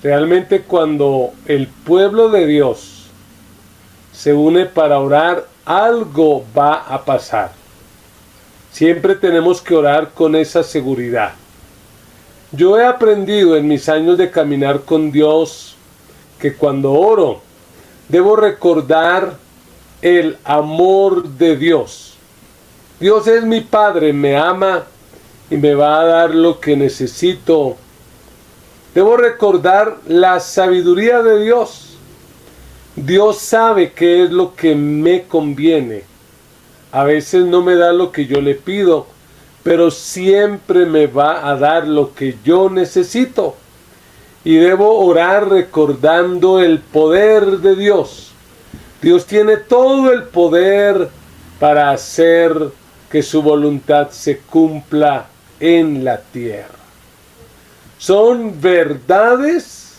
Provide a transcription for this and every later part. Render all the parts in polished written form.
Realmente cuando el pueblo de Dios se une para orar, algo va a pasar. Siempre tenemos que orar con esa seguridad. Yo he aprendido en mis años de caminar con Dios que cuando oro, debo recordar el amor de Dios. Dios es mi Padre, me ama y me va a dar lo que necesito. Debo recordar la sabiduría de Dios. Dios sabe qué es lo que me conviene. A veces no me da lo que yo le pido, pero siempre me va a dar lo que yo necesito. Y debo orar recordando el poder de Dios. Dios tiene todo el poder para hacer que su voluntad se cumpla en la tierra. Son verdades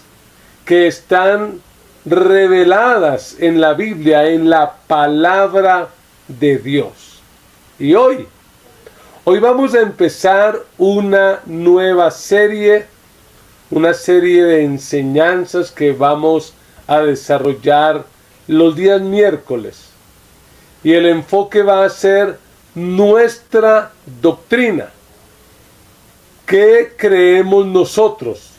que están reveladas en la Biblia, en la palabra de Dios. Y hoy vamos a empezar una nueva serie de enseñanzas que vamos a desarrollar los días miércoles. Y el enfoque va a ser nuestra doctrina. ¿Qué creemos nosotros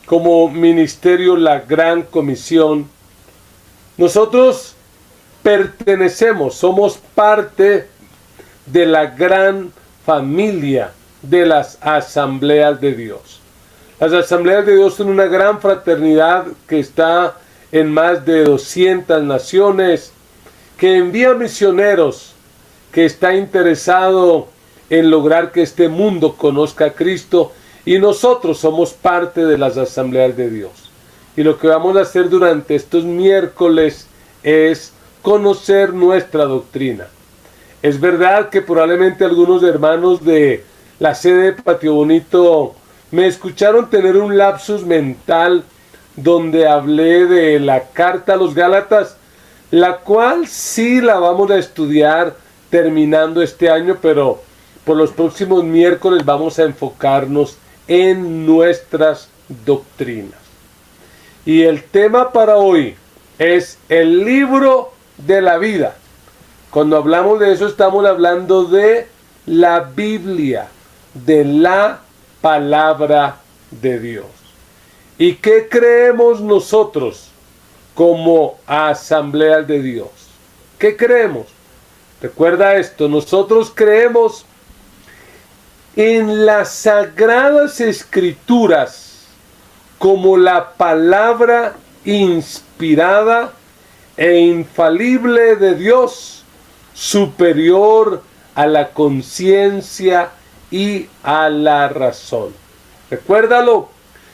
como ministerio La Gran Comisión? Nosotros pertenecemos, somos parte de la gran familia de las Asambleas de Dios. Las Asambleas de Dios son una gran fraternidad que está en más de 200 naciones, que envía misioneros, que está interesado en lograr que este mundo conozca a Cristo, y nosotros somos parte de las Asambleas de Dios. Y lo que vamos a hacer durante estos miércoles es conocer nuestra doctrina. Es verdad que probablemente algunos hermanos de la sede de Patio Bonito me escucharon tener un lapsus mental donde hablé de la carta a los Gálatas, la cual sí la vamos a estudiar terminando este año, pero por los próximos miércoles vamos a enfocarnos en nuestras doctrinas. Y el tema para hoy es el libro de la vida. Cuando hablamos de eso estamos hablando de la Biblia, de la palabra de Dios. ¿Y qué creemos nosotros como Asambleas de Dios? ¿Qué creemos? Recuerda esto, nosotros creemos en las sagradas escrituras como la palabra inspirada e infalible de Dios, superior a la conciencia y a la razón. Recuérdalo,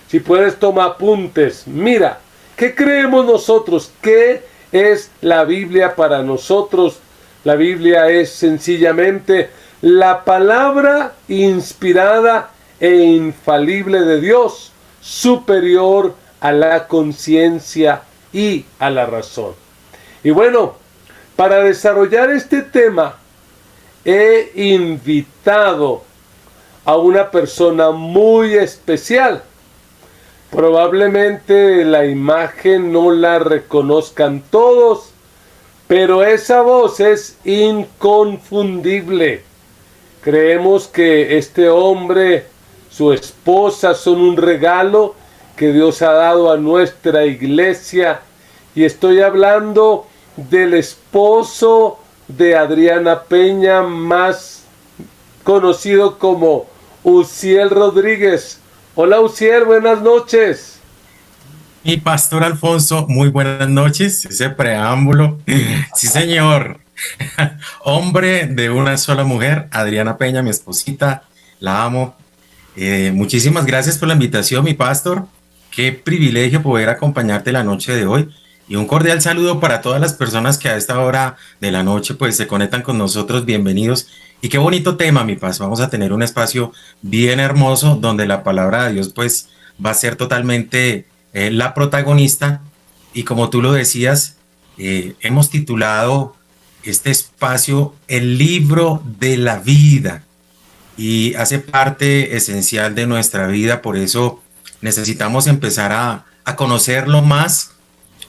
si puedes toma apuntes. Mira, ¿qué creemos nosotros? ¿Qué es la Biblia para nosotros? La Biblia es sencillamente la palabra inspirada e infalible de Dios, superior a la conciencia y a la razón. Y bueno, para desarrollar este tema, he invitado a una persona muy especial. Probablemente la imagen no la reconozcan todos, pero esa voz es inconfundible. Creemos que este hombre, su esposa, son un regalo que Dios ha dado a nuestra iglesia. Y estoy hablando del esposo de Adriana Peña, más conocido como Uziel Rodríguez. Hola Uziel, buenas noches. Mi pastor Alfonso, muy buenas noches. Ese preámbulo. Sí, señor. Hombre de una sola mujer, Adriana Peña, mi esposita, la amo. Muchísimas gracias por la invitación, mi pastor. Qué privilegio poder acompañarte la noche de hoy. Y un cordial saludo para todas las personas que a esta hora de la noche pues se conectan con nosotros. Bienvenidos. Y qué bonito tema, mi paz. Vamos a tener un espacio bien hermoso donde la palabra de Dios pues va a ser totalmente la protagonista. Y como tú lo decías, hemos titulado este espacio El libro de la vida. Y hace parte esencial de nuestra vida. Por eso necesitamos empezar a conocerlo más.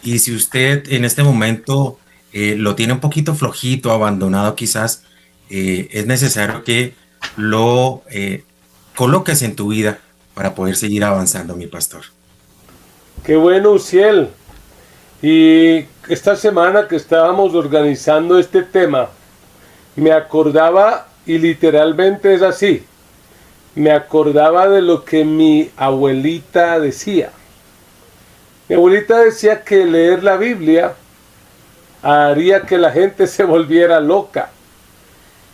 Y si usted en este momento lo tiene un poquito flojito, abandonado quizás, es necesario que lo coloques en tu vida para poder seguir avanzando, mi pastor. Qué bueno, Uciel. Y esta semana que estábamos organizando este tema, me acordaba, y literalmente es así, me acordaba de lo que mi abuelita decía. Mi abuelita decía que leer la Biblia haría que la gente se volviera loca.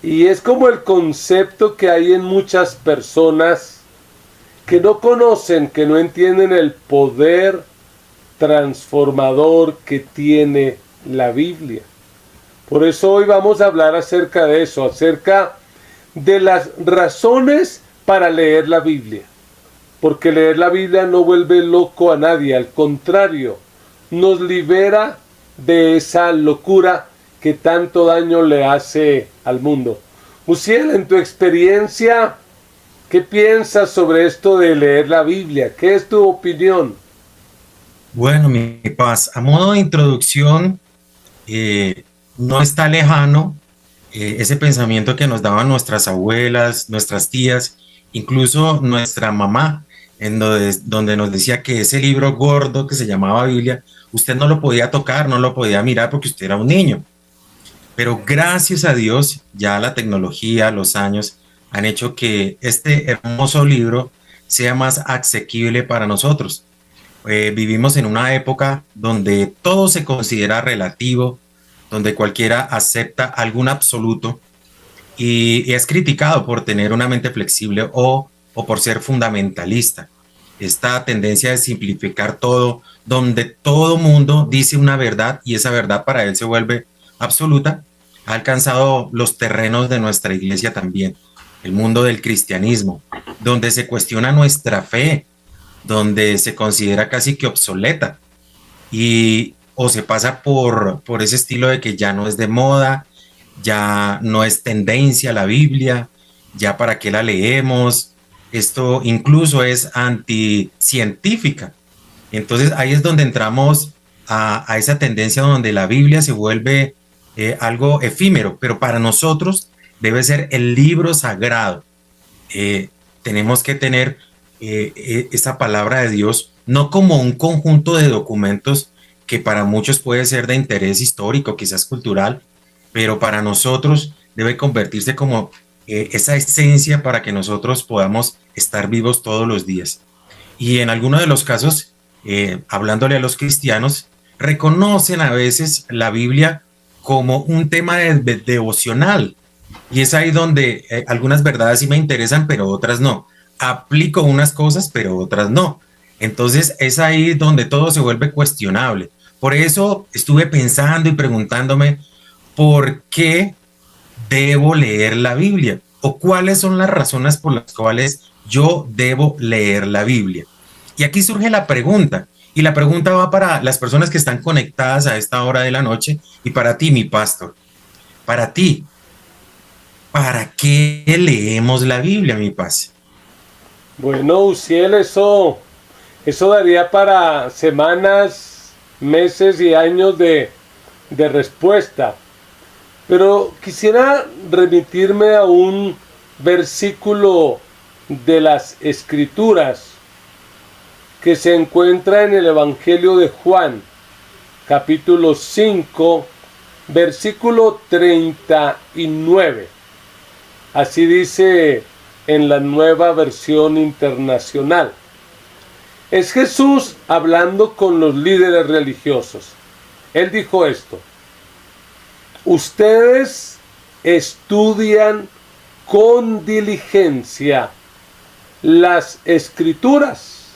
Y es como el concepto que hay en muchas personas que no conocen, que no entienden el poder transformador que tiene la Biblia. Por eso hoy vamos a hablar acerca de eso, acerca de las razones para leer la Biblia. Porque leer la Biblia no vuelve loco a nadie, al contrario, nos libera de esa locura que tanto daño le hace al mundo. Uciel, en tu experiencia, ¿qué piensas sobre esto de leer la Biblia? ¿Qué es tu opinión? Bueno, mi paz, a modo de introducción, no está lejano ese pensamiento que nos daban nuestras abuelas, nuestras tías, incluso nuestra mamá, donde nos decía que ese libro gordo que se llamaba Biblia, usted no lo podía tocar, no lo podía mirar porque usted era un niño. Pero gracias a Dios, ya la tecnología, los años han hecho que este hermoso libro sea más asequible para nosotros. Vivimos en una época donde todo se considera relativo, donde cualquiera acepta algún absoluto y es criticado por tener una mente flexible o por ser fundamentalista. Esta tendencia de simplificar todo, donde todo mundo dice una verdad y esa verdad para él se vuelve absoluta, ha alcanzado los terrenos de nuestra iglesia también, el mundo del cristianismo, donde se cuestiona nuestra fe, donde se considera casi que obsoleta y o se pasa por ese estilo de que ya no es de moda, ya no es tendencia la Biblia, ya para qué la leemos, esto incluso es anticientífica. Entonces ahí es donde entramos a esa tendencia donde la Biblia se vuelve algo efímero, pero para nosotros debe ser el libro sagrado. Tenemos que tener esa palabra de Dios no como un conjunto de documentos que para muchos puede ser de interés histórico, quizás cultural, pero para nosotros debe convertirse como esa esencia para que nosotros podamos estar vivos todos los días. Y en algunos de los casos, hablándole a los cristianos, reconocen a veces la Biblia como un tema devocional. Y es ahí donde algunas verdades sí me interesan, pero otras no. Aplico unas cosas, pero otras no. Entonces es ahí donde todo se vuelve cuestionable. Por eso estuve pensando y preguntándome por qué debo leer la Biblia o cuáles son las razones por las cuales yo debo leer la Biblia. Y aquí surge la pregunta, y la pregunta va para las personas que están conectadas a esta hora de la noche y para ti, mi pastor. Para ti, ¿para qué leemos la Biblia, mi paz? Bueno, Uciel, eso daría para semanas, meses y años de respuesta. Pero quisiera remitirme a un versículo de las Escrituras que se encuentra en el Evangelio de Juan, capítulo 5, versículo 39. Así dice en la Nueva Versión Internacional. Es Jesús hablando con los líderes religiosos. Él dijo esto: ustedes estudian con diligencia las Escrituras,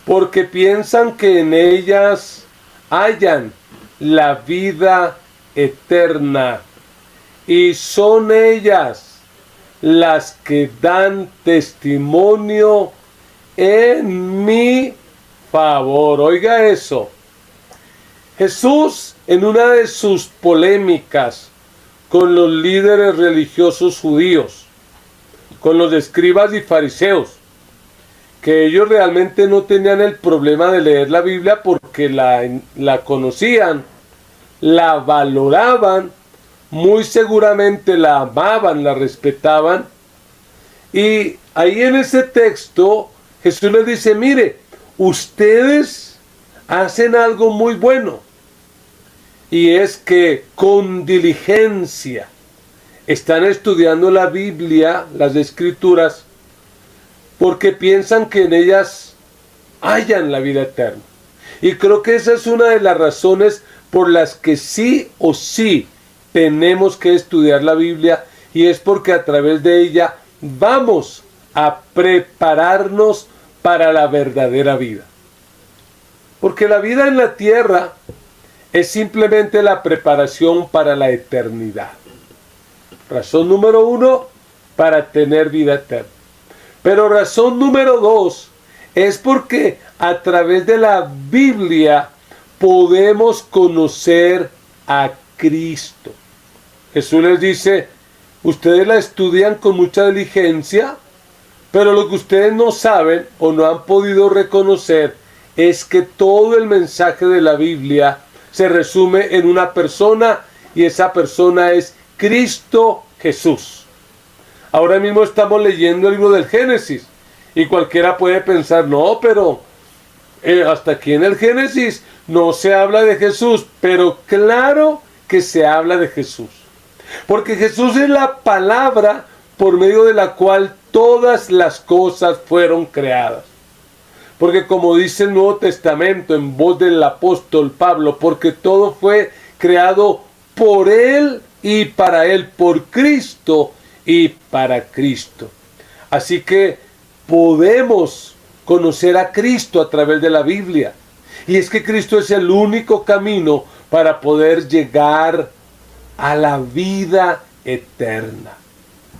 porque piensan que en ellas hallan la vida eterna, y son ellas las que dan testimonio en mi favor. Oiga eso. Jesús, en una de sus polémicas con los líderes religiosos judíos, con los escribas y fariseos, que ellos realmente no tenían el problema de leer la Biblia porque la conocían, la valoraban, muy seguramente la amaban, la respetaban. Y ahí en ese texto Jesús les dice, mire, ustedes hacen algo muy bueno, y es que con diligencia están estudiando la Biblia, las Escrituras, porque piensan que en ellas hallan la vida eterna. Y creo que esa es una de las razones por las que sí o sí tenemos que estudiar la Biblia, y es porque a través de ella vamos a prepararnos para la verdadera vida. Porque la vida en la tierra es simplemente la preparación para la eternidad. Razón número 1, para tener vida eterna. Pero razón número 2 es porque a través de la Biblia podemos conocer a Cristo. Jesús les dice, ustedes la estudian con mucha diligencia, pero lo que ustedes no saben o no han podido reconocer es que todo el mensaje de la Biblia se resume en una persona, y esa persona es Cristo Jesús. Ahora mismo estamos leyendo el libro del Génesis, y cualquiera puede pensar, no, pero hasta aquí en el Génesis no se habla de Jesús. Pero claro que se habla de Jesús, porque Jesús es la palabra por medio de la cual todas las cosas fueron creadas. Porque como dice el Nuevo Testamento en voz del apóstol Pablo, porque todo fue creado por Él y para Él, por Cristo y para Cristo. Así que podemos conocer a Cristo a través de la Biblia. Y es que Cristo es el único camino para poder llegar a la vida eterna.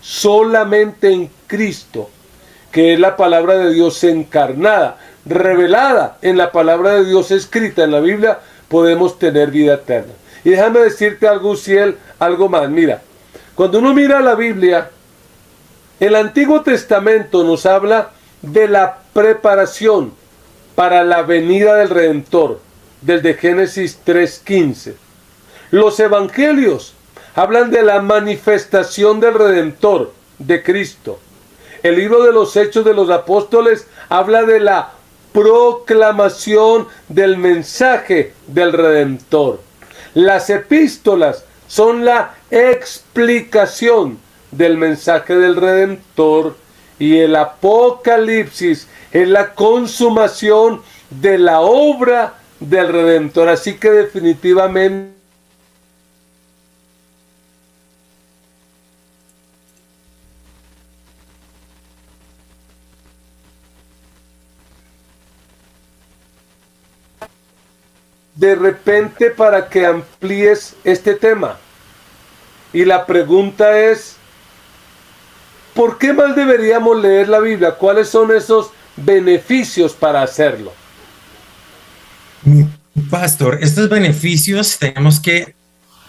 Solamente en Cristo, que es la palabra de Dios encarnada, revelada en la palabra de Dios escrita en la Biblia, podemos tener vida eterna. Y déjame decirte algo, Uziel, algo más. Mira, cuando uno mira la Biblia, el Antiguo Testamento nos habla de la preparación para la venida del Redentor, desde Génesis 3:15. Los Evangelios hablan de la manifestación del Redentor, de Cristo. El libro de los Hechos de los Apóstoles habla de la proclamación del mensaje del Redentor. Las epístolas son la explicación del mensaje del Redentor, y el Apocalipsis es la consumación de la obra del Redentor. Así que definitivamente de repente para que amplíes este tema. Y la pregunta es, ¿por qué más deberíamos leer la Biblia? ¿Cuáles son esos beneficios para hacerlo? Pastor, estos beneficios tenemos que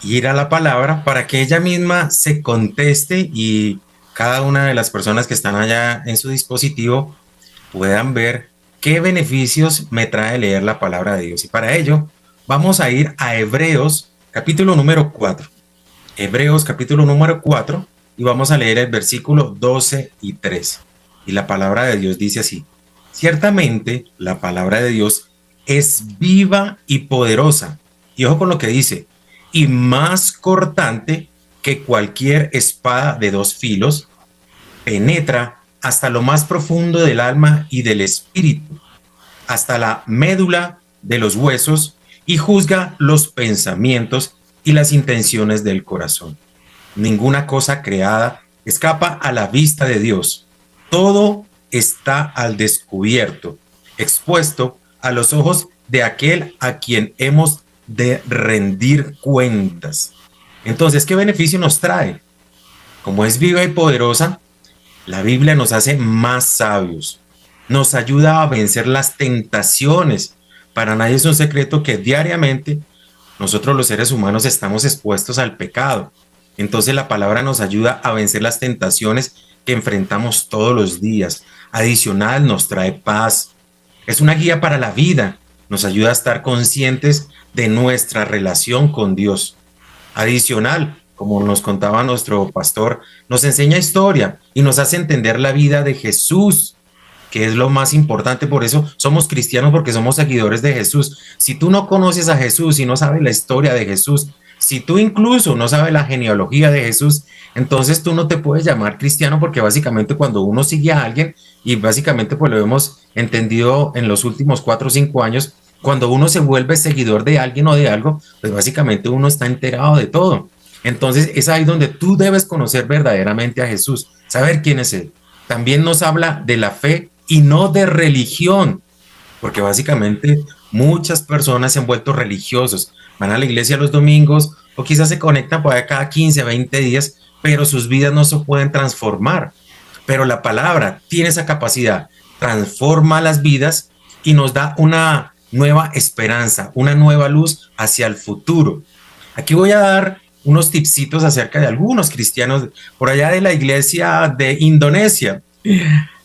ir a la palabra para que ella misma se conteste, y cada una de las personas que están allá en su dispositivo puedan ver qué beneficios me trae leer la palabra de Dios. Y para ello vamos a ir a Hebreos capítulo número 4. Hebreos capítulo número 4, y vamos a leer el versículo 12 y 13. Y la palabra de Dios dice así: ciertamente la palabra de Dios es viva y poderosa. Y ojo con lo que dice: y más cortante que cualquier espada de dos filos, penetra hasta lo más profundo del alma y del espíritu, hasta la médula de los huesos, y juzga los pensamientos y las intenciones del corazón. Ninguna cosa creada escapa a la vista de Dios. Todo está al descubierto, expuesto a los ojos de aquel a quien hemos de rendir cuentas. Entonces, ¿qué beneficio nos trae? Como es viva y poderosa, la Biblia nos hace más sabios, nos ayuda a vencer las tentaciones. Para nadie es un secreto que diariamente nosotros los seres humanos estamos expuestos al pecado. Entonces la palabra nos ayuda a vencer las tentaciones que enfrentamos todos los días. Adicional, nos trae paz. Es una guía para la vida. Nos ayuda a estar conscientes de nuestra relación con Dios. Adicional, como nos contaba nuestro pastor, nos enseña historia y nos hace entender la vida de Jesús, que es lo más importante. Por eso somos cristianos, porque somos seguidores de Jesús. Si tú no conoces a Jesús y no sabes la historia de Jesús, si tú incluso no sabes la genealogía de Jesús, entonces tú no te puedes llamar cristiano, porque básicamente cuando uno sigue a alguien, y básicamente pues lo hemos entendido en los últimos 4 o 5 años, cuando uno se vuelve seguidor de alguien o de algo, pues básicamente uno está enterado de todo. Entonces es ahí donde tú debes conocer verdaderamente a Jesús, saber quién es Él. También nos habla de la fe y no de religión, porque básicamente muchas personas se han vuelto religiosos, van a la iglesia los domingos o quizás se conectan por ahí cada 15, 20 días, pero sus vidas no se pueden transformar. Pero la palabra tiene esa capacidad, transforma las vidas y nos da una nueva esperanza, una nueva luz hacia el futuro. Aquí voy a dar unos tipsitos acerca de algunos cristianos por allá de la iglesia de Indonesia,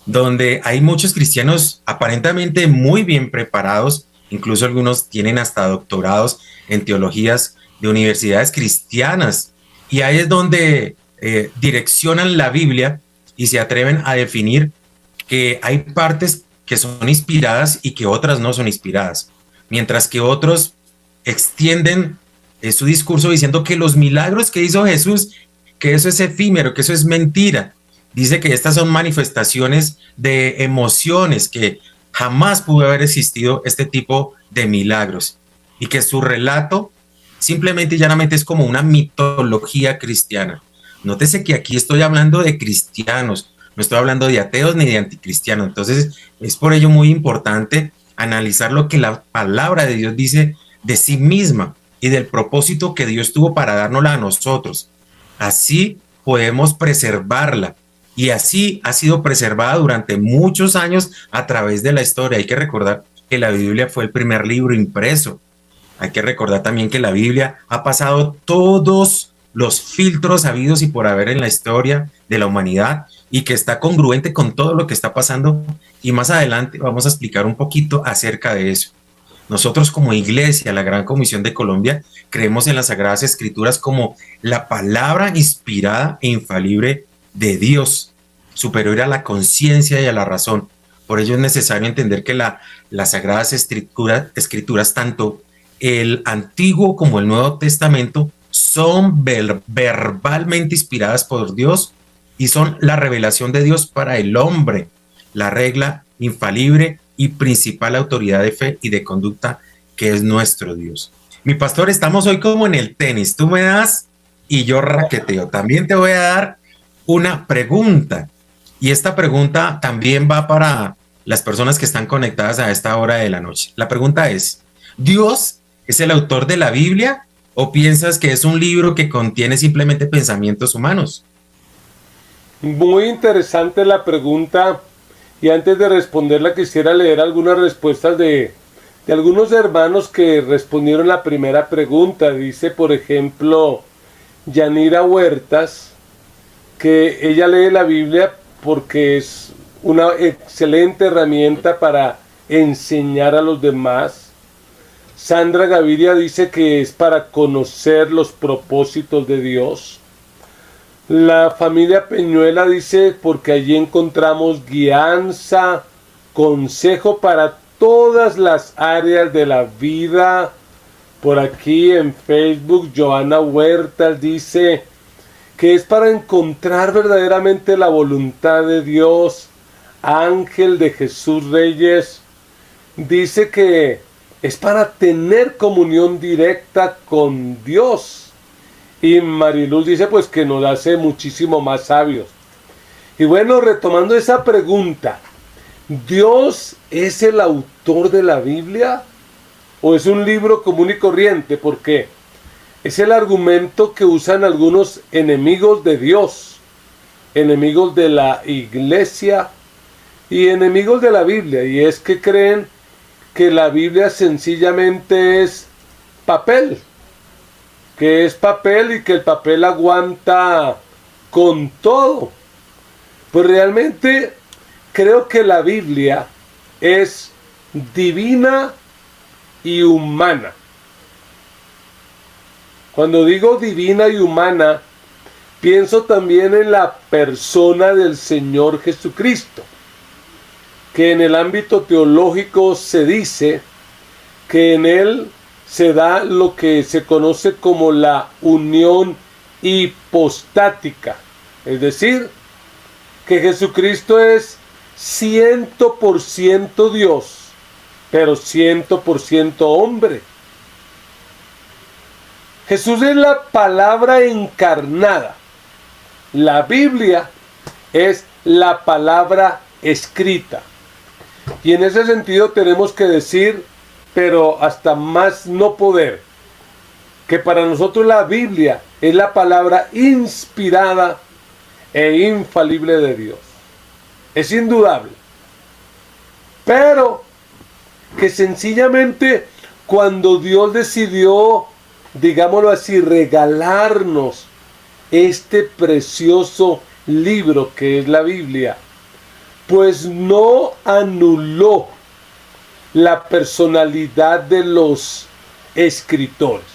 donde hay muchos cristianos aparentemente muy bien preparados, incluso algunos tienen hasta doctorados en teologías de universidades cristianas, y ahí es donde direccionan la Biblia y se atreven a definir que hay partes que son inspiradas y que otras no son inspiradas, mientras que otros extienden su discurso diciendo que los milagros que hizo Jesús, que eso es efímero, que eso es mentira. Dice que estas son manifestaciones de emociones, que jamás pudo haber existido este tipo de milagros, y que su relato simplemente y llanamente es como una mitología cristiana. Nótese que aquí estoy hablando de cristianos, no estoy hablando de ateos ni de anticristianos. Entonces es por ello muy importante analizar lo que la palabra de Dios dice de sí misma y del propósito que Dios tuvo para dárnosla a nosotros. Así podemos preservarla, y así ha sido preservada durante muchos años a través de la historia. Hay que recordar que la Biblia fue el primer libro impreso. Hay que recordar también que la Biblia ha pasado todos los filtros habidos y por haber en la historia de la humanidad, y que está congruente con todo lo que está pasando, y más adelante vamos a explicar un poquito acerca de eso. Nosotros como iglesia, la Gran Comisión de Colombia, creemos en las Sagradas Escrituras como la palabra inspirada e infalible de Dios, superior a la conciencia y a la razón. Por ello es necesario entender que las Sagradas Escrituras, tanto el Antiguo como el Nuevo Testamento, son verbalmente inspiradas por Dios y son la revelación de Dios para el hombre, la regla infalible y principal autoridad de fe y de conducta, que es nuestro Dios. Mi pastor, estamos hoy como en el tenis, tú me das y yo raqueteo. También te voy a dar una pregunta, y esta pregunta también va para las personas que están conectadas a esta hora de la noche. La pregunta es: ¿Dios es el autor de la Biblia o piensas que es un libro que contiene simplemente pensamientos humanos? Muy interesante la pregunta, y antes de responderla quisiera leer algunas respuestas de algunos hermanos que respondieron la primera pregunta. Dice, por ejemplo, Yanira Huertas, que ella lee la Biblia porque es una excelente herramienta para enseñar a los demás. Sandra Gaviria dice que es para conocer los propósitos de Dios. La familia Peñuela dice porque allí encontramos guianza, consejo para todas las áreas de la vida. Por aquí en Facebook, Joana Huertas dice que es para encontrar verdaderamente la voluntad de Dios. Ángel de Jesús Reyes dice que es para tener comunión directa con Dios. Y Mariluz dice pues que nos hace muchísimo más sabios. Y bueno, retomando esa pregunta, ¿Dios es el autor de la Biblia o es un libro común y corriente? Porque es el argumento que usan algunos enemigos de Dios, enemigos de la iglesia y enemigos de la Biblia, y es que creen que la Biblia sencillamente es papel, y que el papel aguanta con todo. Pues realmente creo que la Biblia es divina y humana. Cuando digo divina y humana, pienso también en la persona del Señor Jesucristo, que en el ámbito teológico se dice que en Él se da lo que se conoce como la unión hipostática, es decir, que Jesucristo es 100% Dios, pero 100% hombre. Jesús es la palabra encarnada. La Biblia es la palabra escrita. Y en ese sentido tenemos que decir, pero hasta más no poder, que para nosotros la Biblia es la palabra inspirada e infalible de Dios. Es indudable. Pero que sencillamente cuando Dios decidió, digámoslo así, regalarnos este precioso libro que es la Biblia, pues no anuló la personalidad de los escritores.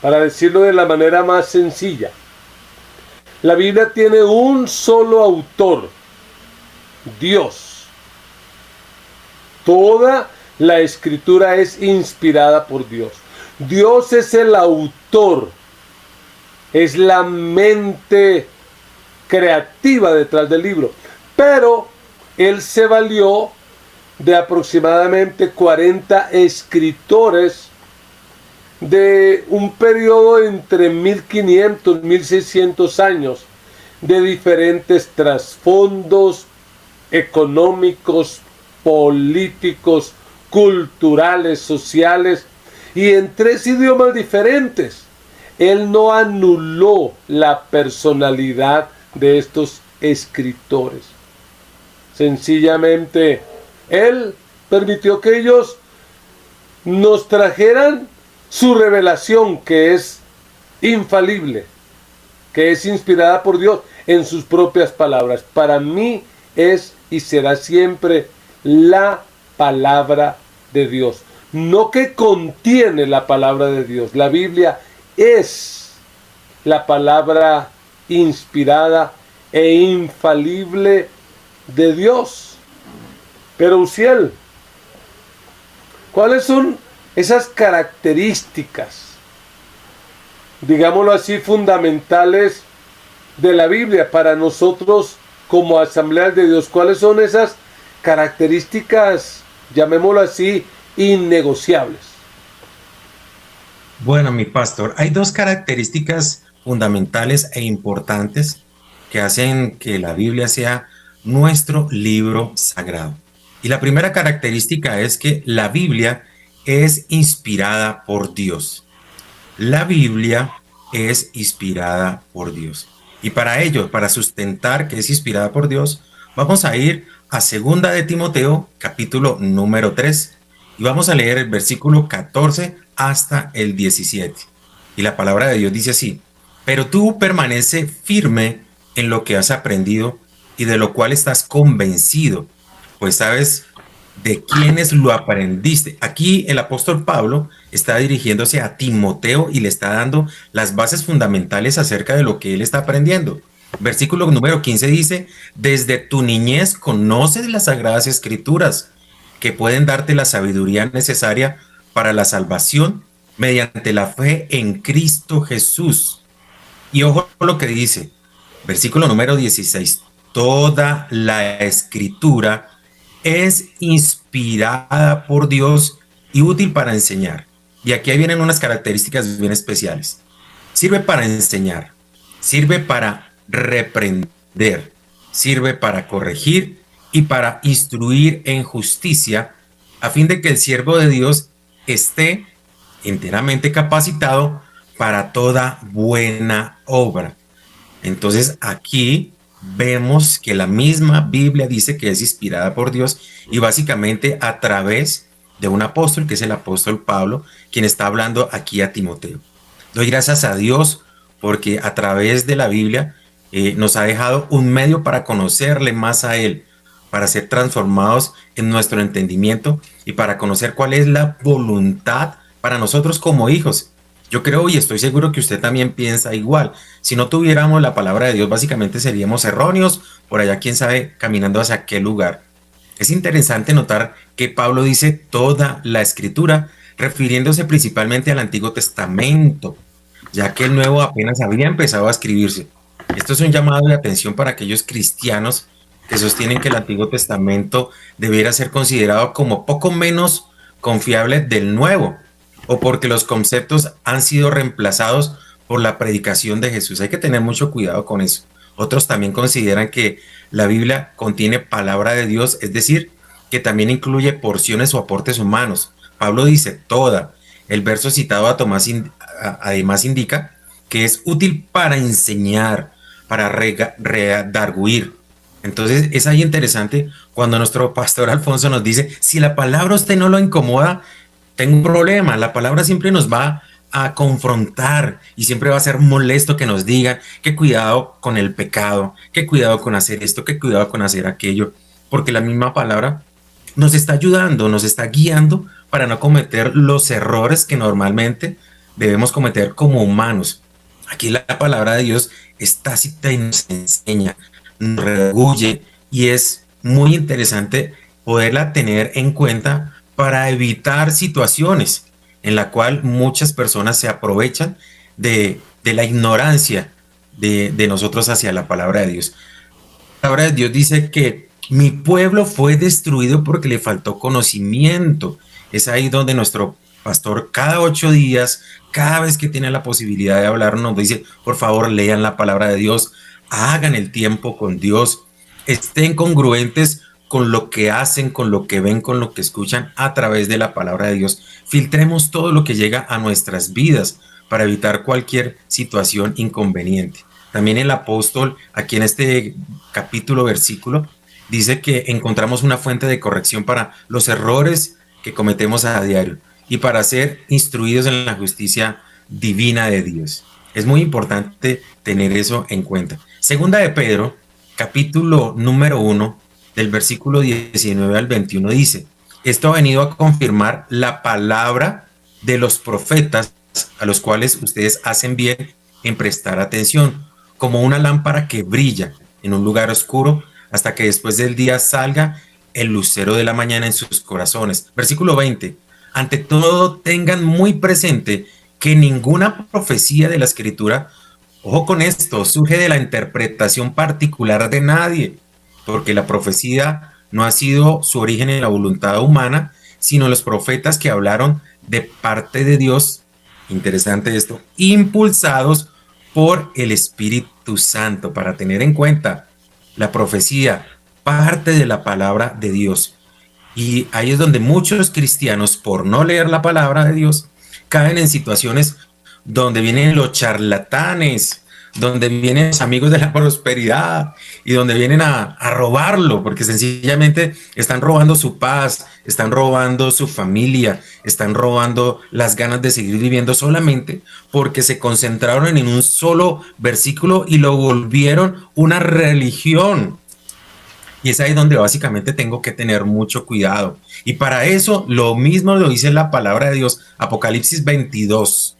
Para decirlo de la manera más sencilla, la Biblia tiene un solo autor, Dios. Toda la escritura es inspirada por Dios. Dios es el autor, es la mente creativa detrás del libro, pero Él se valió de aproximadamente 40 escritores de un periodo entre 1500 y 1600 años, de diferentes trasfondos económicos, políticos, culturales, sociales, y en 3 idiomas diferentes. Él no anuló la personalidad de estos escritores. Sencillamente, Él permitió que ellos nos trajeran su revelación, que es infalible, que es inspirada por Dios en sus propias palabras. Para mí es y será siempre la palabra de Dios. No que contiene la palabra de Dios. La Biblia es la palabra inspirada e infalible de Dios. Pero Uziel, ¿cuáles son esas características, digámoslo así, fundamentales de la Biblia para nosotros como Asamblea de Dios? ¿Cuáles son esas características, llamémoslo así, innegociables? Bueno, mi pastor, hay 2 características fundamentales e importantes que hacen que la Biblia sea nuestro libro sagrado. Y la primera característica es que la Biblia es inspirada por Dios. La Biblia es inspirada por Dios. Y para ello, para sustentar que es inspirada por Dios, vamos a ir a 2 de Timoteo, capítulo número 3, y vamos a leer el versículo 14 hasta el 17. Y la palabra de Dios dice así: pero tú permanece firme en lo que has aprendido y de lo cual estás convencido, pues sabes de quiénes lo aprendiste. Aquí el apóstol Pablo está dirigiéndose a Timoteo y le está dando las bases fundamentales acerca de lo que él está aprendiendo. Versículo número 15 dice: desde tu niñez conoces las sagradas escrituras, que pueden darte la sabiduría necesaria para la salvación mediante la fe en Cristo Jesús. Y ojo lo que dice, versículo número 16: toda la escritura es inspirada por Dios y útil para enseñar. Y aquí vienen unas características bien especiales. Sirve para enseñar, sirve para reprender, sirve para corregir y para instruir en justicia, a fin de que el siervo de Dios esté enteramente capacitado para toda buena obra. Entonces aquí vemos que la misma Biblia dice que es inspirada por Dios, y básicamente a través de un apóstol, que es el apóstol Pablo, quien está hablando aquí a Timoteo. Doy gracias a Dios porque a través de la Biblia nos ha dejado un medio para conocerle más a Él, para ser transformados en nuestro entendimiento y para conocer cuál es la voluntad para nosotros como hijos. Yo creo y estoy seguro que usted también piensa igual. Si no tuviéramos la palabra de Dios, básicamente seríamos erróneos, por allá quién sabe, caminando hacia qué lugar. Es interesante notar que Pablo dice toda la escritura, refiriéndose principalmente al Antiguo Testamento, ya que el Nuevo apenas había empezado a escribirse. Esto es un llamado de atención para aquellos cristianos que sostienen que el Antiguo Testamento debiera ser considerado como poco menos confiable del Nuevo, o porque los conceptos han sido reemplazados por la predicación de Jesús. Hay que tener mucho cuidado con eso. Otros también consideran que la Biblia contiene palabra de Dios, es decir, que también incluye porciones o aportes humanos. Pablo dice toda. El verso citado a Tomás además indica que es útil para enseñar, para redarguir. Entonces es ahí interesante cuando nuestro pastor Alfonso nos dice, si la palabra a usted no lo incomoda, tengo un problema. La palabra siempre nos va a confrontar y siempre va a ser molesto que nos digan que cuidado con el pecado, que cuidado con hacer esto, que cuidado con hacer aquello, porque la misma palabra nos está ayudando, nos está guiando para no cometer los errores que normalmente debemos cometer como humanos. Aquí la palabra de Dios es tácita y nos enseña, nos redarguye y es muy interesante poderla tener en cuenta para evitar situaciones en la cual muchas personas se aprovechan de la ignorancia de nosotros hacia la palabra de Dios. La palabra de Dios dice que mi pueblo fue destruido porque le faltó conocimiento. Es ahí donde nuestro pastor cada 8 días, cada vez que tiene la posibilidad de hablar, nos dice, por favor, lean la palabra de Dios, hagan el tiempo con Dios, estén congruentes con lo que hacen, con lo que ven, con lo que escuchan a través de la palabra de Dios. Filtremos todo lo que llega a nuestras vidas para evitar cualquier situación inconveniente. También el apóstol, aquí en este capítulo, versículo, dice que encontramos una fuente de corrección para los errores que cometemos a diario y para ser instruidos en la justicia divina de Dios. Es muy importante tener eso en cuenta. Segunda de Pedro, capítulo número 1, del versículo 19 al 21 dice, esto ha venido a confirmar la palabra de los profetas a los cuales ustedes hacen bien en prestar atención, como una lámpara que brilla en un lugar oscuro hasta que después del día salga el lucero de la mañana en sus corazones. Versículo 20, ante todo tengan muy presente que ninguna profecía de la Escritura, ojo con esto, surge de la interpretación particular de nadie, porque la profecía no ha sido su origen en la voluntad humana, sino los profetas que hablaron de parte de Dios, interesante esto, impulsados por el Espíritu Santo, para tener en cuenta la profecía, parte de la palabra de Dios. Y ahí es donde muchos cristianos, por no leer la palabra de Dios, caen en situaciones donde vienen los charlatanes, donde vienen los amigos de la prosperidad y donde vienen a robarlo, porque sencillamente están robando su paz, están robando su familia, están robando las ganas de seguir viviendo solamente porque se concentraron en un solo versículo y lo volvieron una religión. Y es ahí donde básicamente tengo que tener mucho cuidado. Y para eso lo mismo lo dice la palabra de Dios, Apocalipsis 22.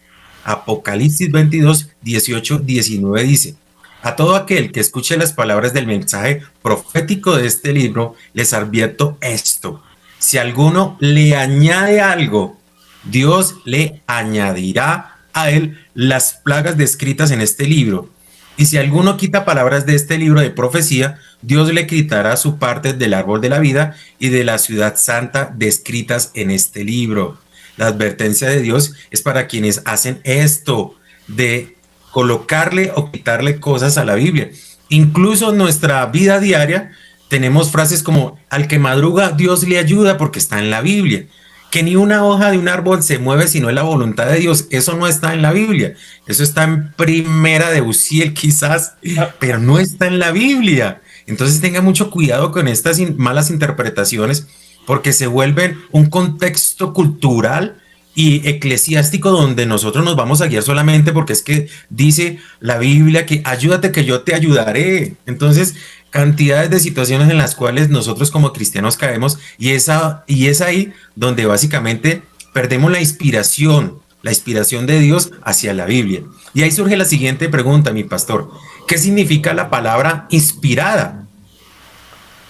Apocalipsis 22, 18, 19 dice, a todo aquel que escuche las palabras del mensaje profético de este libro, les advierto esto. Si alguno le añade algo, Dios le añadirá a él las plagas descritas en este libro. Y si alguno quita palabras de este libro de profecía, Dios le quitará su parte del árbol de la vida y de la ciudad santa descritas en este libro. La advertencia de Dios es para quienes hacen esto, de colocarle o quitarle cosas a la Biblia. Incluso en nuestra vida diaria tenemos frases como, al que madruga Dios le ayuda, porque está en la Biblia. Que ni una hoja de un árbol se mueve sino es la voluntad de Dios. Eso no está en la Biblia. Eso está en Primera de Uziel quizás, pero no está en la Biblia. Entonces tenga mucho cuidado con estas malas interpretaciones, porque se vuelven un contexto cultural y eclesiástico donde nosotros nos vamos a guiar solamente porque es que dice la Biblia que ayúdate que yo te ayudaré. Entonces, cantidades de situaciones en las cuales nosotros como cristianos caemos y es ahí donde básicamente perdemos la inspiración de Dios hacia la Biblia. Y ahí surge la siguiente pregunta, mi pastor. ¿Qué significa la palabra inspirada?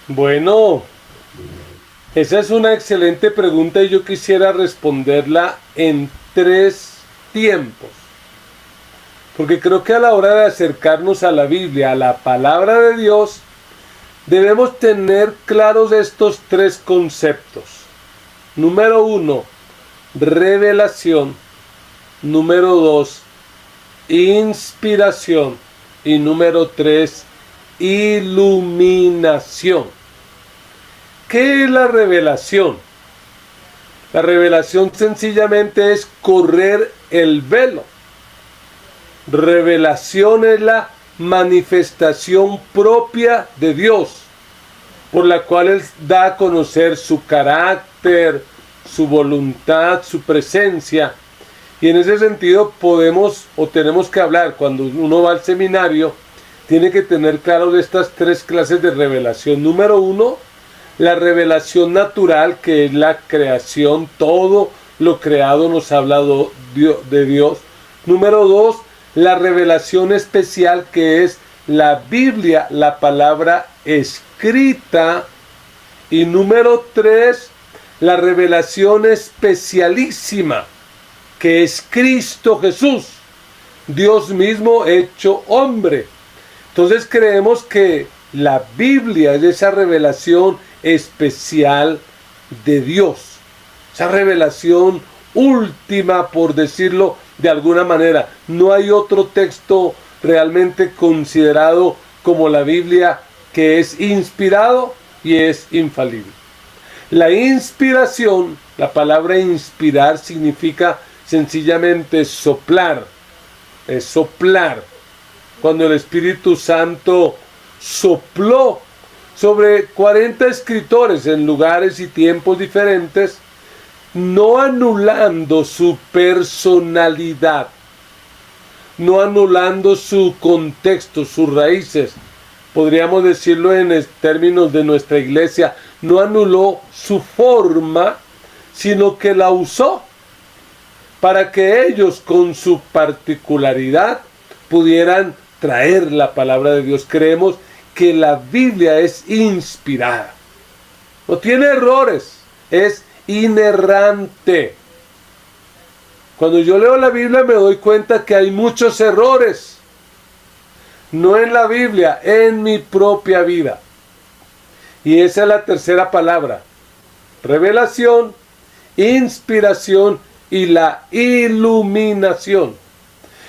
Bueno, esa es una excelente pregunta y yo quisiera responderla en 3 tiempos. Porque creo que a la hora de acercarnos a la Biblia, a la palabra de Dios, debemos tener claros estos 3 conceptos. Número 1, revelación. Número 2, inspiración. Y número 3, iluminación. ¿Qué es la revelación? La revelación sencillamente es correr el velo. Revelación es la manifestación propia de Dios, por la cual Él da a conocer su carácter, su voluntad, su presencia. Y en ese sentido podemos o tenemos que hablar, cuando uno va al seminario, tiene que tener claro de estas 3 clases de revelación. Número 1, la revelación natural, que es la creación, todo lo creado nos habla de Dios. Número 2, la revelación especial, que es la Biblia, la palabra escrita. Y número 3, la revelación especialísima, que es Cristo Jesús, Dios mismo hecho hombre. Entonces creemos que la Biblia es esa revelación especial de Dios, esa revelación última, por decirlo de alguna manera. No hay otro texto realmente considerado como la Biblia que es inspirado y es infalible. La inspiración, la palabra inspirar significa sencillamente soplar, es soplar. Cuando el Espíritu Santo sopló sobre 40 escritores en lugares y tiempos diferentes, no anulando su personalidad, no anulando su contexto, sus raíces, podríamos decirlo en términos de nuestra iglesia, no anuló su forma, sino que la usó para que ellos con su particularidad pudieran traer la palabra de Dios. Creemos que la Biblia es inspirada, no tiene errores, es inerrante. Cuando yo leo la Biblia me doy cuenta que hay muchos errores, no en la Biblia, en mi propia vida. Y esa es la tercera palabra: revelación, inspiración y la iluminación.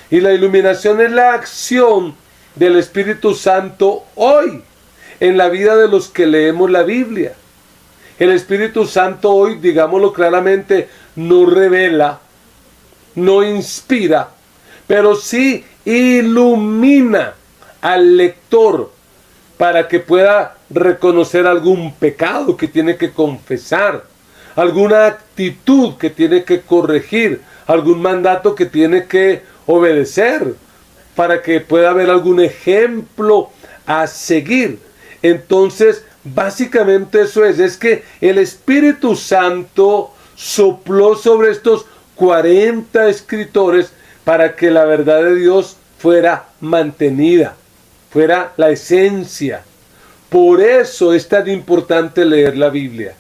Y la iluminación es la acción del Espíritu Santo hoy en la vida de los que leemos la Biblia. El Espíritu Santo hoy, digámoslo claramente, no revela, no inspira, pero sí ilumina al lector para que pueda reconocer algún pecado que tiene que confesar, alguna actitud que tiene que corregir, algún mandato que tiene que obedecer, para que pueda haber algún ejemplo a seguir. Entonces, básicamente eso es que el Espíritu Santo sopló sobre estos 40 escritores para que la verdad de Dios fuera mantenida, fuera la esencia. Por eso es tan importante leer la Biblia.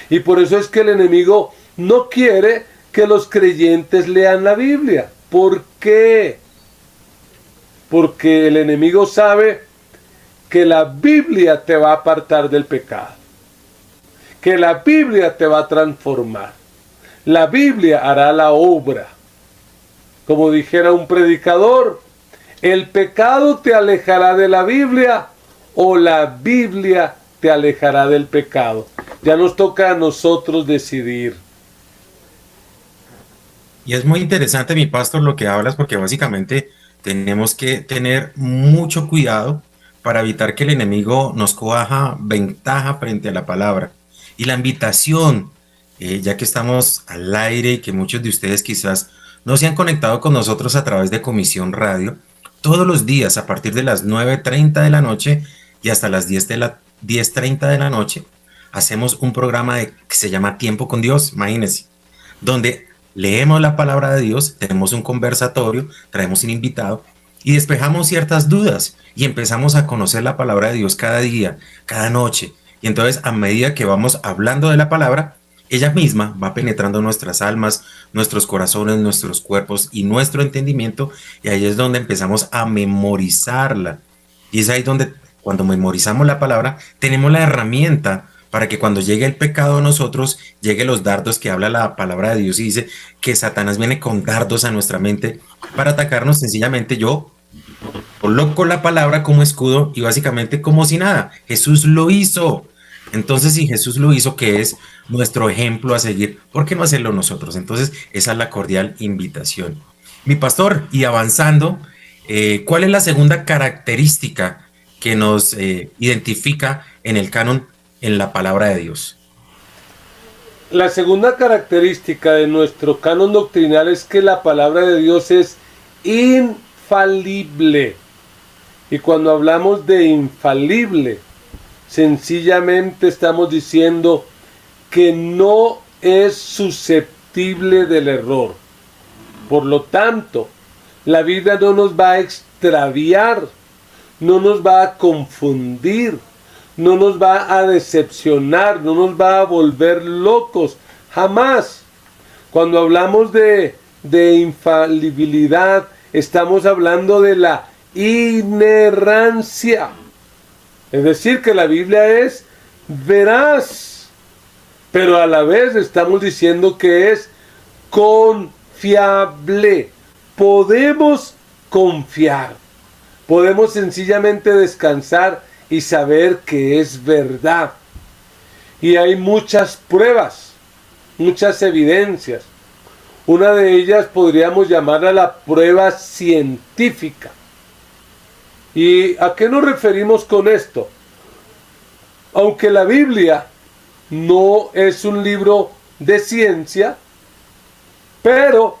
Y por eso es que el enemigo no quiere que los creyentes lean la Biblia. ¿Por qué? Porque el enemigo sabe que la Biblia te va a apartar del pecado, que la Biblia te va a transformar, la Biblia hará la obra. Como dijera un predicador, el pecado te alejará de la Biblia o la Biblia te alejará del pecado. Ya nos toca a nosotros decidir. Y es muy interesante, mi pastor, lo que hablas, porque básicamente tenemos que tener mucho cuidado para evitar que el enemigo nos coja ventaja frente a la palabra. Y la invitación ya que estamos al aire y que muchos de ustedes quizás no se han conectado con nosotros a través de Comisión Radio, todos los días a partir de las 9:30 de la noche y hasta las 10:30 de la noche, hacemos un programa que se llama Tiempo con Dios, imagínense, donde leemos la palabra de Dios, tenemos un conversatorio, traemos un invitado y despejamos ciertas dudas y empezamos a conocer la palabra de Dios cada día, cada noche. Y entonces, a medida que vamos hablando de la palabra, ella misma va penetrando nuestras almas, nuestros corazones, nuestros cuerpos y nuestro entendimiento, y ahí es donde empezamos a memorizarla. Y es ahí donde, cuando memorizamos la palabra, tenemos la herramienta para que cuando llegue el pecado a nosotros, llegue los dardos que habla la palabra de Dios y dice que Satanás viene con dardos a nuestra mente para atacarnos. Sencillamente yo coloco la palabra como escudo y básicamente como si nada. Jesús lo hizo. Entonces, si Jesús lo hizo, que es nuestro ejemplo a seguir, ¿por qué no hacerlo nosotros? Entonces, esa es la cordial invitación. Mi pastor, y avanzando, ¿cuál es la segunda característica que nos identifica en el canon, en la palabra de Dios? La segunda característica de nuestro canon doctrinal es que la palabra de Dios es infalible. Y cuando hablamos de infalible, sencillamente estamos diciendo que no es susceptible del error. Por lo tanto, la Biblia no nos va a extraviar, no nos va a confundir, no nos va a decepcionar, no nos va a volver locos, jamás. Cuando hablamos de infalibilidad, estamos hablando de la inerrancia. Es decir, que la Biblia es veraz, pero a la vez estamos diciendo que es confiable. Podemos confiar, podemos sencillamente descansar y saber que es verdad. Y hay muchas pruebas, muchas evidencias. Una de ellas podríamos llamarla la prueba científica. ¿Y a qué nos referimos con esto? Aunque la Biblia no es un libro de ciencia, pero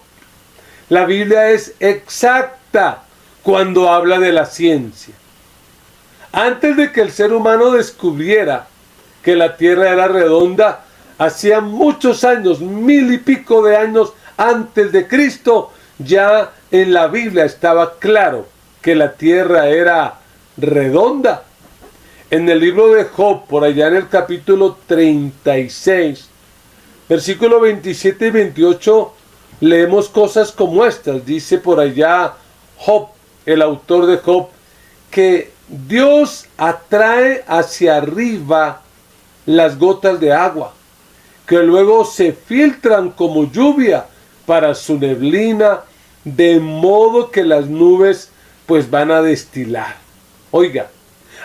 la Biblia es exacta cuando habla de la ciencia. Antes de que el ser humano descubriera que la Tierra era redonda, hacía muchos años, 1000 y pico de años antes de Cristo, ya en la Biblia estaba claro que la tierra era redonda. En el libro de Job, por allá en el capítulo 36, versículo 27 y 28, leemos cosas como estas. Dice por allá Job, el autor de Job, que Dios atrae hacia arriba las gotas de agua, que luego se filtran como lluvia para su neblina, de modo que las nubes pues van a destilar. Oiga,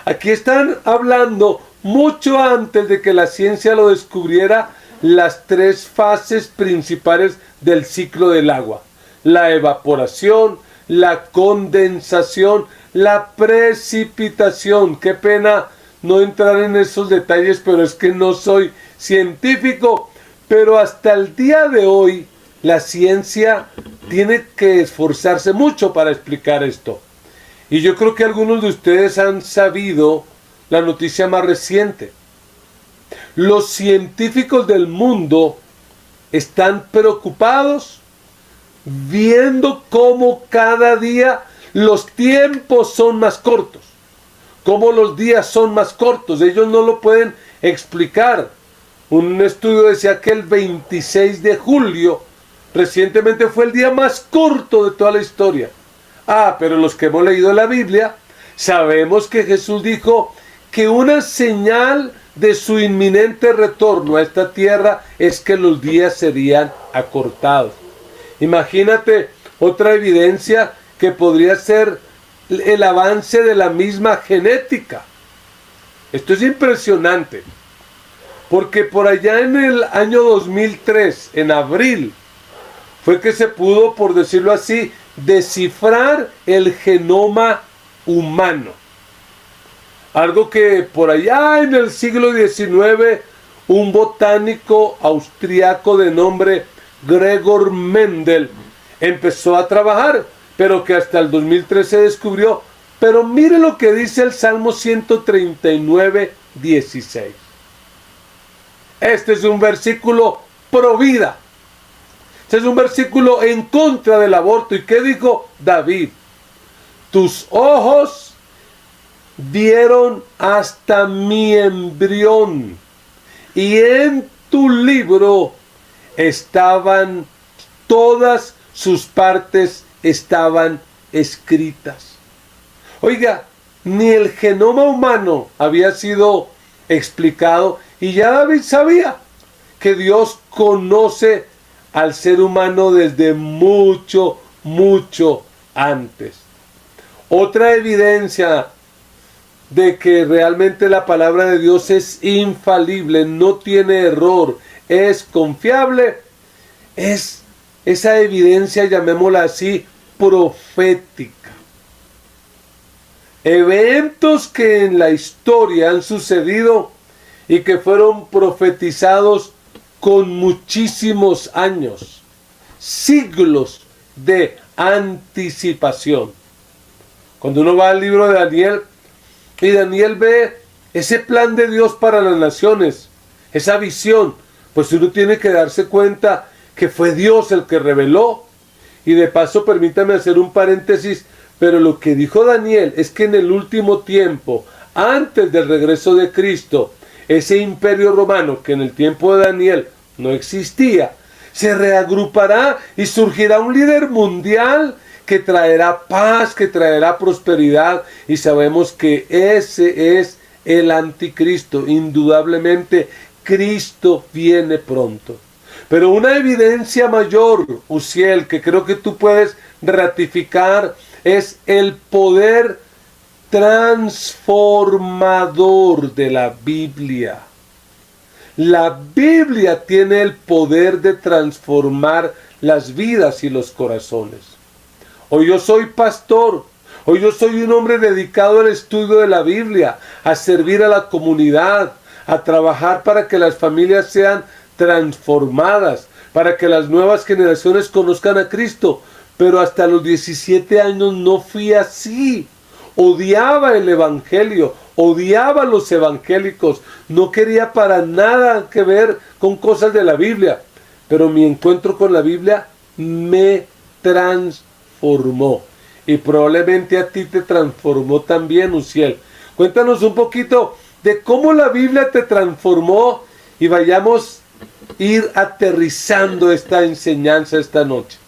aquí están hablando mucho antes de que la ciencia lo descubriera, las tres fases principales del ciclo del agua: la evaporación, la condensación, la precipitación. Qué pena no entrar en esos detalles, pero es que no soy científico. Pero hasta el día de hoy la ciencia tiene que esforzarse mucho para explicar esto. Y yo creo que algunos de ustedes han sabido la noticia más reciente. Los científicos del mundo están preocupados viendo cómo cada día los tiempos son más cortos, cómo los días son más cortos. Ellos no lo pueden explicar. Un estudio decía que el 26 de julio recientemente fue el día más corto de toda la historia. Pero los que hemos leído la Biblia sabemos que Jesús dijo que una señal de su inminente retorno a esta tierra es que los días serían acortados. Imagínate otra evidencia que podría ser el avance de la misma genética. Esto es impresionante, porque por allá en el año 2003, en abril, fue que se pudo, por decirlo así, descifrar el genoma humano. Algo que por allá en el siglo XIX un botánico austriaco de nombre Gregor Mendel empezó a trabajar, pero que hasta el 2013 se descubrió. Pero mire lo que dice el Salmo 139, 16. Este es un versículo pro vida. Este es un versículo en contra del aborto. ¿Y qué dijo David? Tus ojos vieron hasta mi embrión, y en tu libro estaban todas sus partes, estaban escritas. Oiga, ni el genoma humano había sido explicado, y ya David sabía que Dios conoce al ser humano desde mucho, mucho antes. Otra evidencia de que realmente la palabra de Dios es infalible, no tiene error, es confiable, es esa evidencia, llamémosla así, profética. Eventos que en la historia han sucedido y que fueron profetizados con muchísimos años, siglos de anticipación. Cuando uno va al libro de Daniel, y Daniel ve ese plan de Dios para las naciones, esa visión, pues uno tiene que darse cuenta que fue Dios el que reveló. Y de paso, permítame hacer un paréntesis, pero lo que dijo Daniel es que en el último tiempo, antes del regreso de Cristo, ese imperio romano que en el tiempo de Daniel no existía, se reagrupará y surgirá un líder mundial que traerá paz, que traerá prosperidad, y sabemos que ese es el anticristo. Indudablemente Cristo viene pronto. Pero una evidencia mayor, Uziel, que creo que tú puedes ratificar, es el poder transformador de la Biblia. La Biblia tiene el poder de transformar las vidas y los corazones. Hoy yo soy pastor, hoy yo soy un hombre dedicado al estudio de la Biblia, a servir a la comunidad, a trabajar para que las familias sean transformadas, para que las nuevas generaciones conozcan a Cristo. Pero hasta los 17 años no fui así. Odiaba el evangelio, odiaba a los evangélicos, no quería para nada que ver con cosas de la Biblia. Pero mi encuentro con la Biblia me transformó. Y probablemente a ti te transformó también, Uziel. Cuéntanos un poquito de cómo la Biblia te transformó y vayamos a ir aterrizando esta enseñanza esta noche.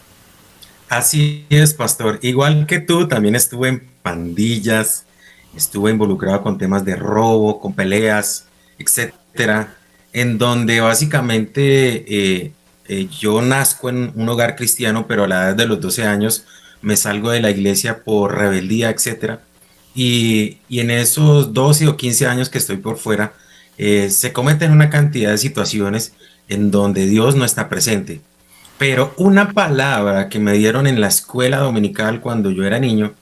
Así es, pastor. Igual que tú, también estuve en pandillas, estuve involucrado con temas de robo, con peleas, etcétera, en donde básicamente yo nazco en un hogar cristiano, pero a la edad de los 12 años me salgo de la iglesia por rebeldía, etcétera. Y en esos 12 o 15 años que estoy por fuera, se cometen una cantidad de situaciones en donde Dios no está presente. Pero una palabra que me dieron en la escuela dominical cuando yo era niño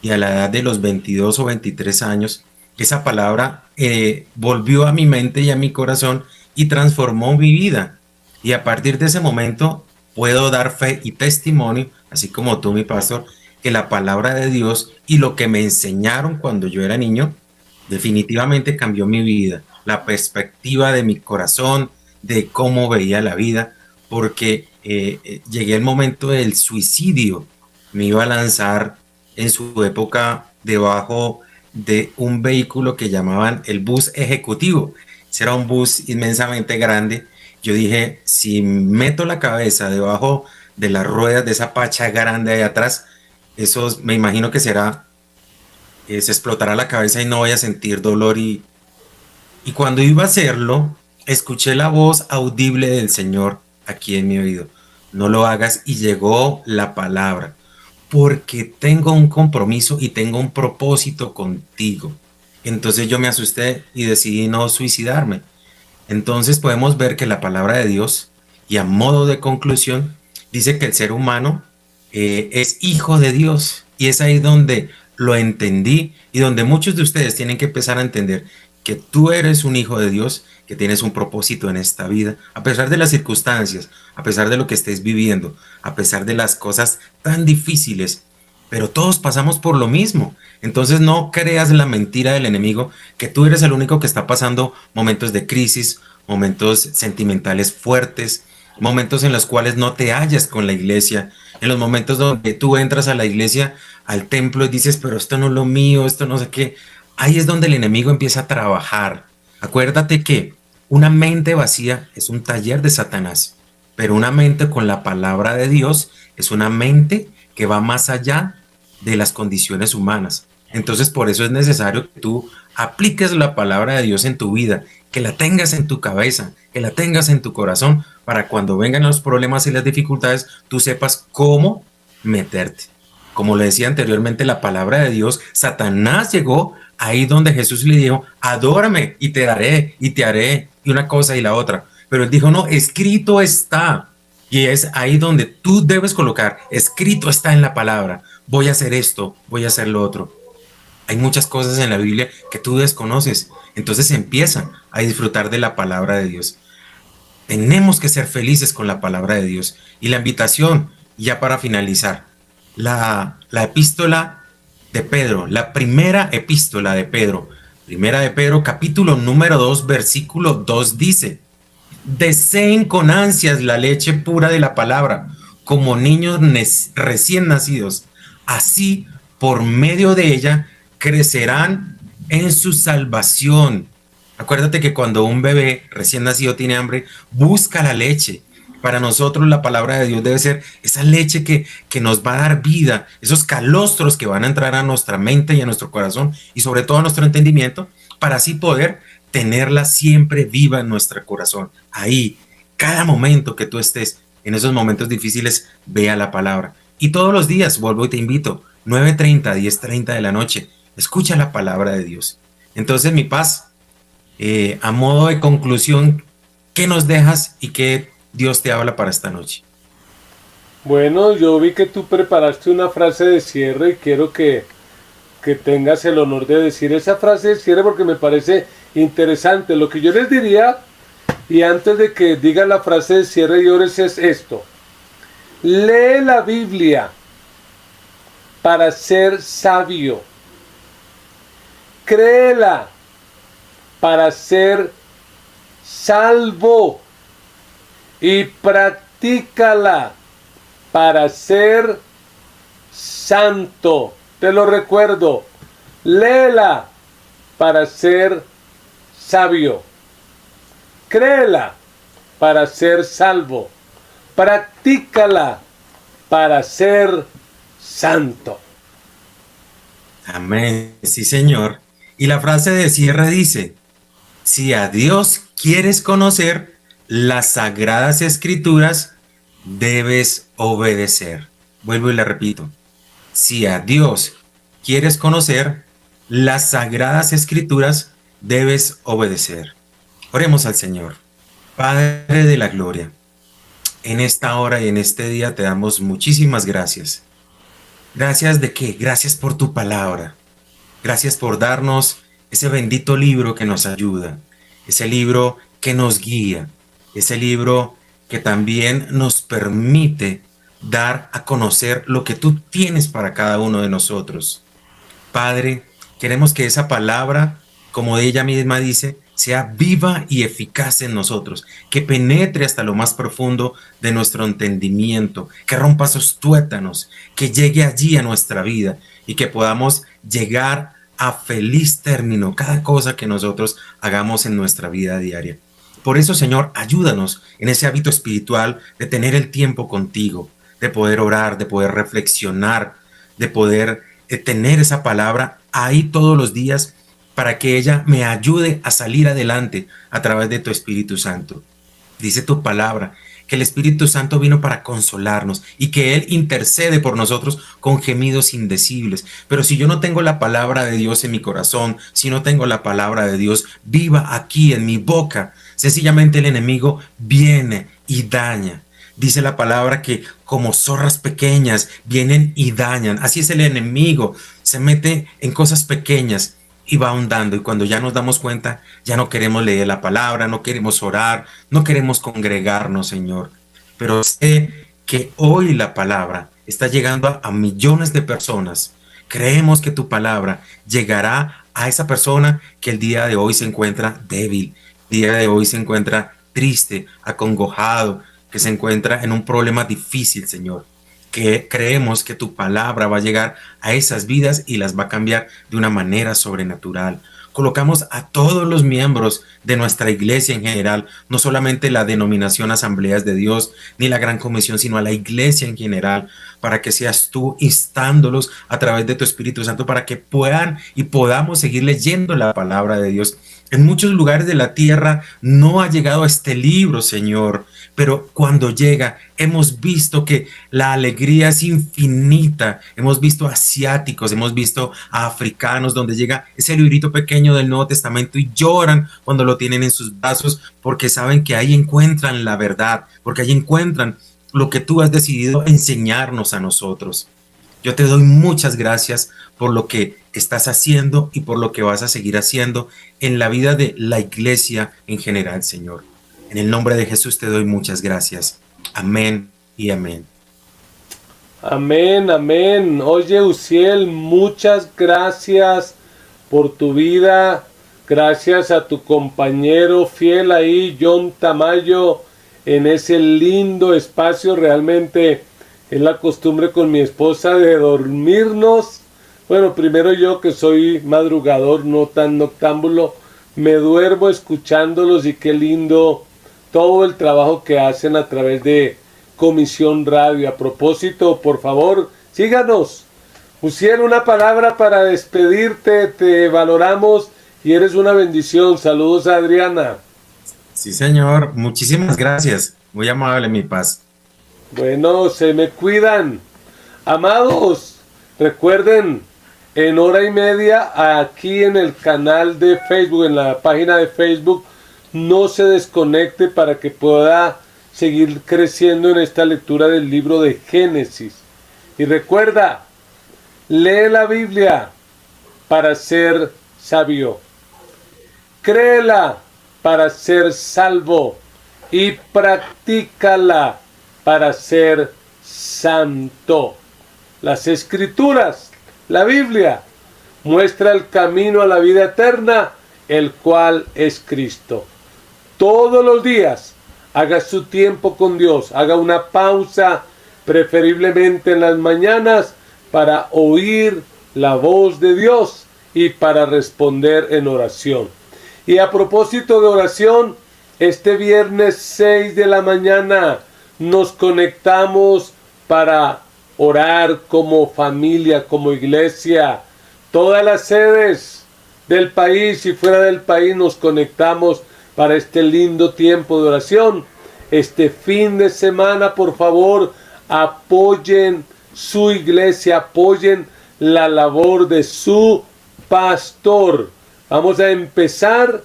y a la edad de los 22 o 23 años, esa palabra volvió a mi mente y a mi corazón y transformó mi vida. Y a partir de ese momento puedo dar fe y testimonio, así como tú, mi pastor, que la palabra de Dios y lo que me enseñaron cuando yo era niño definitivamente cambió mi vida, la perspectiva de mi corazón, de cómo veía la vida, porque llegué al momento del suicidio. Me iba a lanzar en su época debajo de un vehículo que llamaban el bus ejecutivo. Ese era un bus inmensamente grande. Yo dije, si meto la cabeza debajo de las ruedas de esa pacha grande ahí atrás, eso me imagino que será, se explotará la cabeza y no voy a sentir dolor. Y cuando iba a hacerlo, escuché la voz audible del Señor aquí en mi oído. No lo hagas, y llegó la palabra, porque tengo un compromiso y tengo un propósito contigo. Entonces yo me asusté y decidí no suicidarme. Entonces podemos ver que la palabra de Dios, y a modo de conclusión, dice que el ser humano es hijo de Dios, y es ahí donde lo entendí y donde muchos de ustedes tienen que empezar a entender que tú eres un hijo de Dios, que tienes un propósito en esta vida, a pesar de las circunstancias, a pesar de lo que estés viviendo, a pesar de las cosas tan difíciles, pero todos pasamos por lo mismo. Entonces no creas la mentira del enemigo que tú eres el único que está pasando momentos de crisis, momentos sentimentales fuertes, momentos en los cuales no te hallas con la iglesia, en los momentos donde tú entras a la iglesia, al templo y dices, pero esto no es lo mío, esto no sé qué. Ahí es donde el enemigo empieza a trabajar. Acuérdate que una mente vacía es un taller de Satanás, pero una mente con la palabra de Dios es una mente que va más allá de las condiciones humanas. Entonces, por eso es necesario que tú apliques la palabra de Dios en tu vida, que la tengas en tu cabeza, que la tengas en tu corazón, para cuando vengan los problemas y las dificultades, tú sepas cómo meterte. Como le decía anteriormente, la palabra de Dios, Satanás llegó ahí donde Jesús le dijo, adórame y te daré y te haré, y una cosa y la otra. Pero él dijo, no, escrito está. Y es ahí donde tú debes colocar, escrito está en la palabra, voy a hacer esto, voy a hacer lo otro. Hay muchas cosas en la Biblia que tú desconoces, entonces empieza a disfrutar de la palabra de Dios. Tenemos que ser felices con la palabra de Dios. Y la invitación, ya para finalizar, la epístola de Pedro, la primera epístola de Pedro, primera de Pedro, capítulo número 2, versículo 2 dice, deseen con ansias la leche pura de la palabra, como niños recién nacidos. Así, por medio de ella, crecerán en su salvación. Acuérdate que cuando un bebé recién nacido tiene hambre, busca la leche. Para nosotros la palabra de Dios debe ser esa leche que nos va a dar vida, esos calostros que van a entrar a nuestra mente y a nuestro corazón y sobre todo a nuestro entendimiento, para así poder tenerla siempre viva en nuestro corazón. Ahí, cada momento que tú estés en esos momentos difíciles, vea la palabra. Y todos los días, vuelvo y te invito, 9:30, 10:30 de la noche, escucha la palabra de Dios. Entonces, mi paz, a modo de conclusión, ¿qué nos dejas y qué Dios te habla para esta noche? Bueno, yo vi que tú preparaste una frase de cierre y quiero que tengas el honor de decir esa frase de cierre porque me parece interesante. Lo que yo les diría, y antes de que diga la frase de cierre y ores, es esto: lee la Biblia para ser sabio, créela para ser salvo y practícala para ser santo. Te lo recuerdo, léela para ser sabio, créela para ser salvo, practícala para ser santo. Amén, sí Señor. Y la frase de cierre dice, si a Dios quieres conocer, las sagradas escrituras debes obedecer. Vuelvo y le repito, si a Dios quieres conocer, las sagradas escrituras debes obedecer. Oremos al Señor. Padre de la gloria, en esta hora y en este día te damos muchísimas gracias. ¿Gracias de qué? Gracias por tu palabra. Gracias por darnos ese bendito libro que nos ayuda, ese libro que nos guía, ese libro que también nos permite dar a conocer lo que tú tienes para cada uno de nosotros. Padre, queremos que esa palabra, como ella misma dice, sea viva y eficaz en nosotros, que penetre hasta lo más profundo de nuestro entendimiento, que rompa esos tuétanos, que llegue allí a nuestra vida y que podamos llegar a feliz término cada cosa que nosotros hagamos en nuestra vida diaria. Por eso, Señor, ayúdanos en ese hábito espiritual de tener el tiempo contigo, de poder orar, de poder reflexionar, de poder tener esa palabra ahí todos los días para que ella me ayude a salir adelante a través de tu Espíritu Santo. Dice tu palabra que el Espíritu Santo vino para consolarnos y que Él intercede por nosotros con gemidos indecibles. Pero si yo no tengo la palabra de Dios en mi corazón, si no tengo la palabra de Dios viva aquí en mi boca, sencillamente el enemigo viene y daña. Dice la palabra que como zorras pequeñas vienen y dañan. Así es el enemigo, se mete en cosas pequeñas y va ahondando. Y cuando ya nos damos cuenta, ya no queremos leer la palabra, no queremos orar, no queremos congregarnos, Señor. Pero sé que hoy la palabra está llegando a millones de personas. Creemos que tu palabra llegará a esa persona que el día de hoy se encuentra débil, el día de hoy se encuentra triste, acongojado, que se encuentra en un problema difícil, Señor. Que creemos que tu palabra va a llegar a esas vidas y las va a cambiar de una manera sobrenatural. Colocamos a todos los miembros de nuestra iglesia en general, no solamente la denominación Asambleas de Dios ni la Gran Comisión, sino a la iglesia en general, para que seas tú instándolos a través de tu Espíritu Santo para que puedan y podamos seguir leyendo la palabra de Dios. En muchos lugares de la tierra no ha llegado este libro, Señor, pero cuando llega hemos visto que la alegría es infinita. Hemos visto asiáticos, hemos visto a africanos donde llega ese librito pequeño del Nuevo Testamento y lloran cuando lo tienen en sus brazos porque saben que ahí encuentran la verdad, porque ahí encuentran lo que tú has decidido enseñarnos a nosotros. Yo te doy muchas gracias por lo que estás haciendo y por lo que vas a seguir haciendo en la vida de la iglesia en general, Señor. En el nombre de Jesús te doy muchas gracias. Amén y amén. Amén, amén. Oye, Uziel, muchas gracias por tu vida. Gracias a tu compañero fiel ahí, John Tamayo, en ese lindo espacio. Realmente es la costumbre con mi esposa de dormirnos. Bueno, primero yo que soy madrugador, no tan noctámbulo, me duermo escuchándolos y qué lindo todo el trabajo que hacen a través de Comisión Radio. A propósito, por favor, síganos. Pusieron una palabra para despedirte, te valoramos y eres una bendición. Saludos a Adriana. Sí, señor, muchísimas gracias. Muy amable, mi paz. Bueno, se me cuidan. Amados, recuerden, en hora y media, aquí en el canal de Facebook, en la página de Facebook, no se desconecte para que pueda seguir creciendo en esta lectura del libro de Génesis. Y recuerda, lee la Biblia para ser sabio. Créela para ser salvo. Y practícala para ser santo. Las Escrituras, la Biblia, muestra el camino a la vida eterna, el cual es Cristo. Todos los días haga su tiempo con Dios, haga una pausa, preferiblemente en las mañanas, para oír la voz de Dios y para responder en oración. Y a propósito de oración, este viernes 6 de la mañana nos conectamos para orar como familia, como iglesia. Todas las sedes del país y fuera del país nos conectamos para este lindo tiempo de oración. Este fin de semana, por favor, apoyen su iglesia, apoyen la labor de su pastor. Vamos a empezar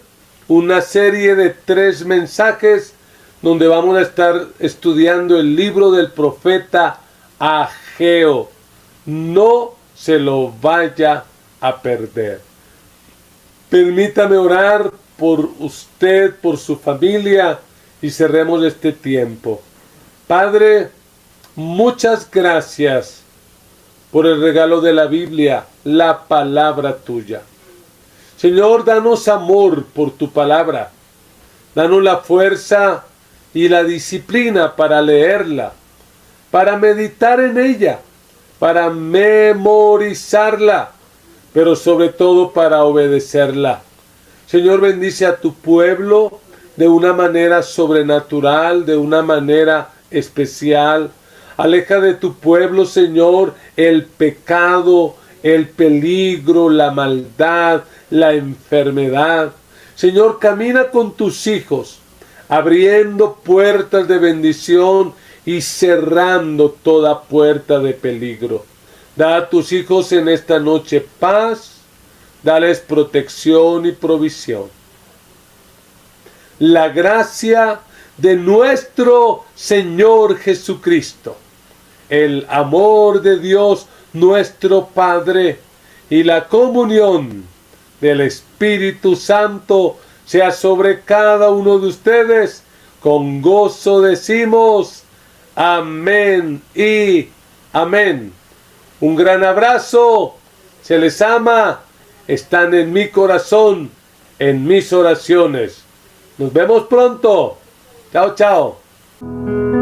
una serie de 3 mensajes donde vamos a estar estudiando el libro del profeta Ageo. No se lo vaya a perder. Permítame orar por usted, por su familia y cerremos este tiempo. Padre, muchas gracias por el regalo de la Biblia, la palabra tuya. Señor, danos amor por tu palabra. Danos la fuerza y la disciplina para leerla, para meditar en ella, para memorizarla, pero sobre todo para obedecerla. Señor, bendice a tu pueblo de una manera sobrenatural, de una manera especial. Aleja de tu pueblo, Señor, el pecado, el peligro, la maldad, la enfermedad. Señor, camina con tus hijos, abriendo puertas de bendición y cerrando toda puerta de peligro. Da a tus hijos en esta noche paz, dales protección y provisión. La gracia de nuestro Señor Jesucristo, el amor de Dios nuestro Padre y la comunión del Espíritu Santo sea sobre cada uno de ustedes. Con gozo decimos amén y amén. Un gran abrazo, se les ama, están en mi corazón, en mis oraciones. Nos vemos pronto. Chao, chao.